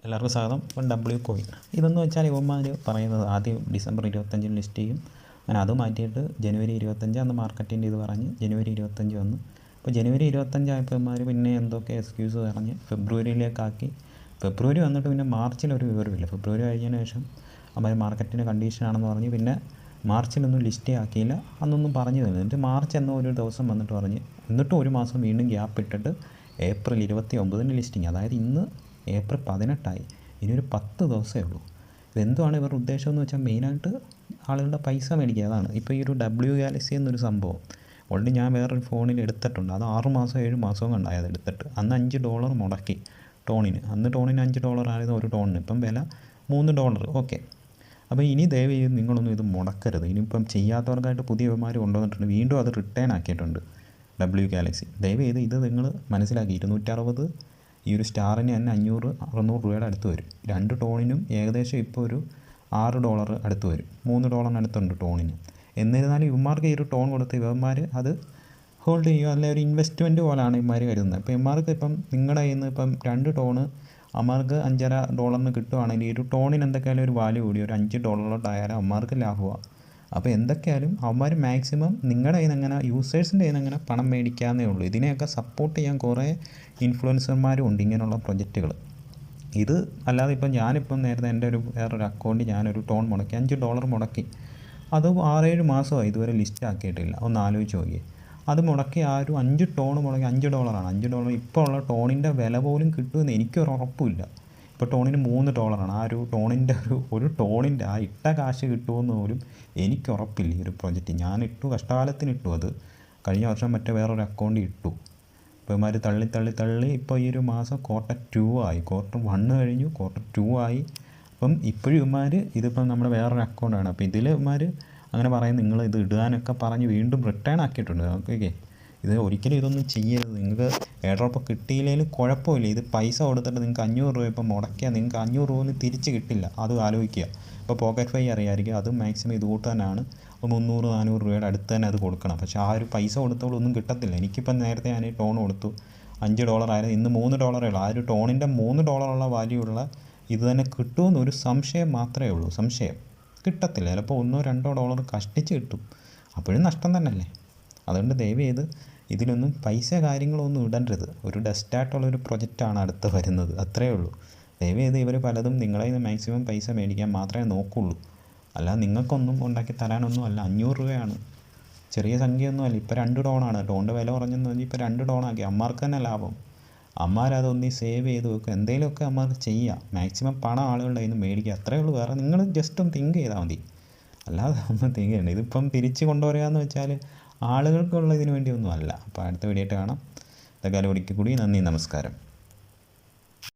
എല്ലാവർക്കും സ്വാഗതം. ഇപ്പം ഡബ്ല്യു കോയിൻ ഇതെന്ന് വെച്ചാൽ ഇവന്മാർ പറയുന്നത് ആദ്യം ഡിസംബർ 25 ലിസ്റ്റ് ചെയ്യും. അങ്ങനെ അത് മാറ്റിയിട്ട് ജനുവരി 25 അന്ന് മാർക്കറ്റിൻ്റെ ഇത് പറഞ്ഞ് ജനുവരി 25 വന്നു. അപ്പോൾ ജനുവരി 25 ആയപ്പോൾ ഇവന്മാർ പിന്നെ എന്തൊക്കെ എക്സ്ക്യൂസ് പറഞ്ഞ് ഫെബ്രുവരിയിലേക്കാക്കി. ഫെബ്രുവരി വന്നിട്ട് പിന്നെ മാർച്ചിലൊരു വിവരമില്ല. ഫെബ്രുവരി കഴിഞ്ഞതിന് ശേഷം അവർ മാർക്കറ്റിൻ്റെ കണ്ടീഷനാണെന്ന് പറഞ്ഞ് പിന്നെ മാർച്ചിലൊന്നും ലിസ്റ്റേ ആക്കിയില്ല. അന്നൊന്നും പറഞ്ഞു തന്നു. എന്നിട്ട് മാർച്ച് എന്ന ഒരു ദിവസം വന്നിട്ട് പറഞ്ഞ് എന്നിട്ടും ഒരു മാസം വീണ്ടും ഗ്യാപ്പ് ഇട്ടിട്ട് ഏപ്രിൽ 29 ലിസ്റ്റിങ്. അതായത് ഇന്ന് ഏപ്രിൽ 18 ഇനി ഒരു 10 ദിവസമേ ഉള്ളൂ. ഇതെന്തുവാണ് ഇവരുടെ ഉദ്ദേശം എന്ന് വെച്ചാൽ മെയിനായിട്ട് ആളുകളുടെ പൈസ മേടിക്കുക. അതാണ് ഇപ്പോൾ ഈ ഒരു ഡബ്ല്യു ഗാലക്സി എന്നൊരു സംഭവം ഓൾറെഡി ഞാൻ വേറൊരു ഫോണിൽ എടുത്തിട്ടുണ്ട്. അത് 6 മാസം 7 മാസവും കണ്ടായത് എടുത്തിട്ട്. അന്ന് $5 മുടക്കി ടോണിന്. അന്ന് ടോണിന് $5 ആയിരുന്നു ഒരു ടോണിന്. ഇപ്പം വില $3. ഓക്കെ. അപ്പോൾ ഇനി ദയവ് ചെയ്ത് നിങ്ങളൊന്നും ഇത് മുടക്കരുത്. ഇനിയിപ്പം ചെയ്യാത്തവർക്കായിട്ട് പുതിയവന്മാർ കൊണ്ടുവന്നിട്ടുണ്ട്. വീണ്ടും അത് റിട്ടേൺ ആക്കിയിട്ടുണ്ട് ഡബ്ല്യു ഗാലക്സി. ദയവ് ചെയ്ത് ഇത് നിങ്ങൾ മനസ്സിലാക്കി. 260 ഈ ഒരു സ്റ്റാറിന് തന്നെ 500-600 രൂപയുടെ അടുത്ത് വരും. 2 ടോണിനും ഏകദേശം ഇപ്പോൾ ഒരു $6 അടുത്ത് വരും. $3 അടുത്തുണ്ട് ടോണിന്. എന്നിരുന്നാലും ഇവന്മാർക്ക് ഈ ഒരു ടോൺ കൊടുത്ത് ഇവന്മാർ അത് ഹോൾഡ് ചെയ്യുക, അല്ലെങ്കിൽ ഒരു ഇൻവെസ്റ്റ്മെൻറ്റ് പോലെയാണ് ഇവന്മാർ കരുതുന്നത്. ഇപ്പോൾ ഇവന്മാർക്ക് ഇപ്പം നിങ്ങളുടെ കയ്യിൽ നിന്ന് ഇപ്പം 2 ടോണ് അമ്മമാർക്ക് $5.5 കിട്ടുവാണെങ്കിൽ ഈ ഒരു ടോണിന് എന്തൊക്കെയായാലും ഒരു വാല്യൂ കൂടി ഒരു $5 ആയാലും അമ്മമാർക്ക് ലാഭമാണ്. അപ്പോൾ എന്തൊക്കെയായാലും അവന്മാർ മാക്സിമം നിങ്ങളുടെ കയ്യിൽ നിന്ന് എങ്ങനെ യൂസേഴ്സിൻ്റെ കയ്യിൽ നിന്ന് എങ്ങനെ പണം മേടിക്കാമെന്നേ ഉള്ളൂ. ഇതിനെയൊക്കെ സപ്പോർട്ട് ചെയ്യാൻ കുറേ ഇൻഫ്ലുവൻസർമാരും ഉണ്ട് ഇങ്ങനെയുള്ള പ്രൊജക്റ്റുകൾ. ഇത് അല്ലാതെ ഇപ്പം ഞാനിപ്പം നേരത്തെ എൻ്റെ വേറൊരു അക്കൗണ്ടിൽ ഞാനൊരു ടോൺ മുടക്കി $5 മുടക്കി. അത് 6-7 മാസമായി ഇതുവരെ ലിസ്റ്റ് ആക്കിയിട്ടില്ല. ഒന്ന് ആലോചിച്ച് നോക്കിയേ. അത് മുടക്കി ആ ഒരു 5 ടോൺ മുടക്കി $5. $5 ഇപ്പോൾ ഉള്ള ടോണിൻ്റെ വില പോലും കിട്ടുമെന്ന് എനിക്കൊരു ഉറപ്പുമില്ല. ഇപ്പോൾ ടോണിന് $3. ആ ഒരു ടോണിൻ്റെ ഒരു ടോണിൻ്റെ ആ ഇട്ട കാശ് കിട്ടുമെന്ന് പോലും എനിക്ക് ഉറപ്പില്ല ഈ ഒരു പ്രൊജക്റ്റ്. ഞാൻ ഇട്ടു, കഷ്ടകാലത്തിന് ഇട്ടു. അത് കഴിഞ്ഞ വർഷം മറ്റേ വേറൊരു അക്കൗണ്ടിൽ ഇട്ടു. ഇപ്പോൾ ഇവന്മാർ തള്ളി ഇപ്പോൾ ഈ ഒരു മാസം Q2 ആയി. Q1 കഴിഞ്ഞു, Q2 ആയി. അപ്പം ഇപ്പോഴും ഇവന്മാർ ഇതിപ്പം നമ്മുടെ വേറൊരു അക്കൗണ്ടാണ്. അപ്പോൾ ഇതിൽ ഇവന്മാർ അങ്ങനെ പറയും നിങ്ങൾ ഇത് ഇടാനൊക്കെ പറഞ്ഞ് വീണ്ടും റിട്ടേൺ ആക്കിയിട്ടുണ്ട്. ഓക്കെ, ഇത് ഒരിക്കലും ഇതൊന്നും ചെയ്യരുത്. നിങ്ങൾക്ക് എയർഡ്രോപ്പ് കിട്ടിയില്ലെങ്കിലും കുഴപ്പമില്ല. ഇത് പൈസ കൊടുത്തിട്ട് നിങ്ങൾക്ക് 500 രൂപ ഇപ്പം മുടക്കിയാൽ നിങ്ങൾക്ക് 500 രൂപ തിരിച്ച് കിട്ടില്ല. അത് ആലോചിക്കുക. ഇപ്പോൾ പോക്കറ്റ് ഫൈ അറിയാമായിരിക്കും, അത് മാക്സിമം ഇത് കൂട്ടാനാണ്. അപ്പോൾ 300-400 രൂപയുടെ അടുത്ത് തന്നെ അത് കൊടുക്കണം. പക്ഷേ ആ ഒരു പൈസ കൊടുത്തോളൊന്നും കിട്ടത്തില്ല. എനിക്കിപ്പം നേരത്തെ ഞാൻ ഈ ടോൺ കൊടുത്തു $5 ആയിരുന്നു. ഇന്ന് $3 ഉള്ളൂ. ആ ഒരു ടോണിൻ്റെ $3 വാല്യൂ ഉള്ള ഇത് തന്നെ കിട്ടുമെന്നൊരു സംശയം മാത്രമേ ഉള്ളൂ. സംശയം കിട്ടത്തില്ല. ചിലപ്പോൾ $1-2 കഷ്ടിച്ച് കിട്ടും. അപ്പോഴും നഷ്ടം തന്നെയല്ലേ. അതുകൊണ്ട് ദയവ് ചെയ്ത് ഇതിലൊന്നും പൈസ കാര്യങ്ങളൊന്നും ഇടരുത്. ഒരു ഡസ്റ്റായിട്ടുള്ളൊരു പ്രൊജക്റ്റാണ് അടുത്ത് വരുന്നത്. അത്രയേ ഉള്ളൂ. ദയവ് ചെയ്ത് ഇവർ പലതും നിങ്ങളിൽ നിന്ന് മാക്സിമം പൈസ മേടിക്കാൻ മാത്രമേ നോക്കുള്ളൂ. അല്ലാതെ നിങ്ങൾക്കൊന്നും ഉണ്ടാക്കി തരാനൊന്നും അല്ല. 500 രൂപയാണ്, ചെറിയ സംഖ്യയൊന്നുമല്ല. ഇപ്പോൾ 2 ടോണാണ്. ടോണിൻ്റെ വില കുറഞ്ഞെന്ന് പറഞ്ഞാൽ ഇപ്പോൾ 2 ടോണാക്കി. അമ്മമാർക്ക് തന്നെ ലാഭം. അമ്മമാരതൊന്ന് സേവ് ചെയ്ത് വെക്കുക. എന്തെങ്കിലുമൊക്കെ അമ്മമാർക്ക് ചെയ്യുക. മാക്സിമം പണം ആളുകളുടെ കയ്യിൽ നിന്ന് മേടിക്കുക. അത്രയേ ഉള്ളൂ. വേറെ നിങ്ങൾ ജസ്റ്റ് ഒന്ന് തിങ്ക് ചെയ്താൽ മതി. അല്ലാതെ ഒന്നും തിങ്ക് ചെയ്യണ്ട. ഇതിപ്പം തിരിച്ച് കൊണ്ടുവരികയെന്ന് വെച്ചാൽ ആളുകൾക്കുള്ള ഇതിന് വേണ്ടിയൊന്നും അല്ല. അപ്പോൾ അടുത്ത വീഡിയോ ആയിട്ട് കാണാം. ഇതൊക്കെ ഒരിക്കൽ കൂടി നന്ദി, നമസ്കാരം.